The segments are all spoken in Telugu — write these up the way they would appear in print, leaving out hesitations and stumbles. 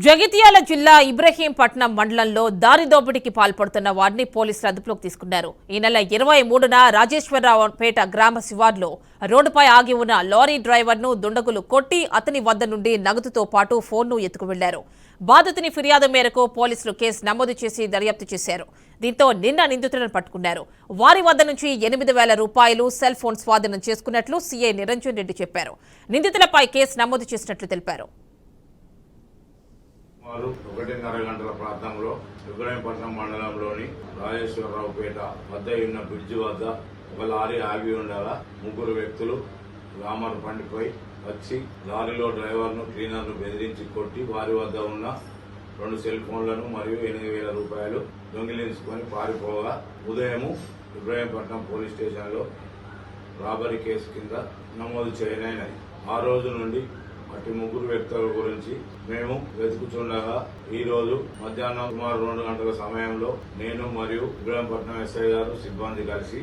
జగిత్యాల జిల్లా ఇబ్రహీంపట్నం మండలంలో దారి దోపిడీకి పాల్పడుతున్న వారిని పోలీసులు అదుపులోకి తీసుకున్నారు. ఈ నెల 23న రాజేశ్వరరావుపేట గ్రామ శివార్లో రోడ్డుపై ఆగి ఉన్న లారీ డ్రైవర్ను దుండగులు కొట్టి అతని వద్ద నుండి నగదుతో పాటు ఫోన్ను ఎత్తుకువెళ్లారు. బాధితుని ఫిర్యాదు మేరకు పోలీసులు కేసు నమోదు చేసి దర్యాప్తు చేశారు. దీంతో నిన్న నిందితులను పట్టుకున్నారు. వారి వద్ద నుంచి 8,000 రూపాయలు సెల్ ఫోన్ స్వాధీనం చేసుకున్నట్లు సీఐ నిరంజన్ రెడ్డి చెప్పారు. నిందితులపై కేసు నమోదు చేసినట్లు తెలిపారు. 1:30 గంటల ప్రాంతంలో ఇబ్రహీంపట్నం మండలంలోని రాజేశ్వరరావుపేట వద్ద ఉన్న బ్రిడ్జి వద్ద ఒక లారీ ఆగి ఉండగా ముగ్గురు వ్యక్తులు గ్లామర్ బండిపై వచ్చి లారీలో డ్రైవర్ను క్లీనర్ను బెదిరించి కొట్టి వారి వద్ద ఉన్న 2 సెల్ ఫోన్లను మరియు 8,000 రూపాయలు దొంగిలించుకొని పారిపోగా ఉదయం ఇబ్రహీంపట్నం పోలీస్ స్టేషన్లో రాబరీ కేసు కింద నమోదు చేయనైనది. ఆ రోజు నుండి అటు ముగ్గురు వ్యక్తుల గురించి మేము వెతుకుతుండగా ఈ రోజు మధ్యాహ్నం సుమారు 2 గంటల సమయంలో నేను మరియు ఇబ్రహీంపట్నం ఎస్ఐ గారు సిబ్బంది కలిసి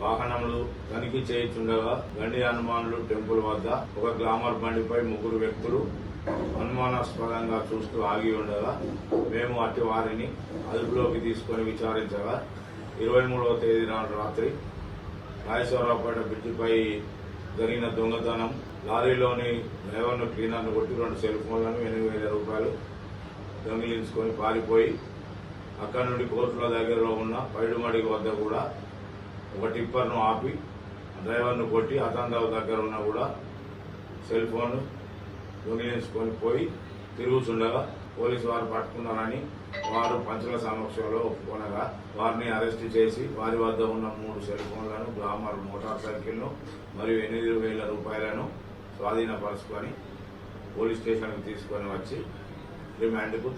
వాహనములు తనిఖీ చేయించుండగా గండి హనుమానులు టెంపుల్ వద్ద ఒక గ్లామర్ బండిపై ముగ్గురు వ్యక్తులు అనుమానాస్పదంగా చూస్తూ ఆగి ఉండగా మేము అటు వారిని అదుపులోకి తీసుకుని విచారించగా 23వ తేదీ రాత్రి రాజేశ్వరరావుపేట బ్రిడ్జిపై జరిగిన దొంగతనం, లారీలోని డ్రైవర్ను క్లీనర్ను కొట్టి 2 సెల్ ఫోన్లను 8,000 రూపాయలు దొంగిలించుకొని పారిపోయి అక్కడి నుండి కోర్టుల దగ్గరలో ఉన్న పైడుమడి వద్ద కూడా ఒక టిప్పర్ను ఆపి డ్రైవర్ను కొట్టి అతందాల దగ్గర ఉన్న కూడా సెల్ ఫోన్ దొంగిలించుకొని పోయి తిరుగుతుండగా పోలీసు వారు పట్టుకున్నారని వారు పంచుల సమక్షంలో ఒప్పుకొనగా వారిని అరెస్ట్ చేసి వారి వద్ద ఉన్న 3 సెల్ ఫోన్లను, గ్లామర్ మోటార్ సైకిల్ను మరియు 8,000 రూపాయలను స్వాధీనపరుచుకొని పోలీస్ స్టేషన్కు తీసుకొని వచ్చి రిమాండ్కు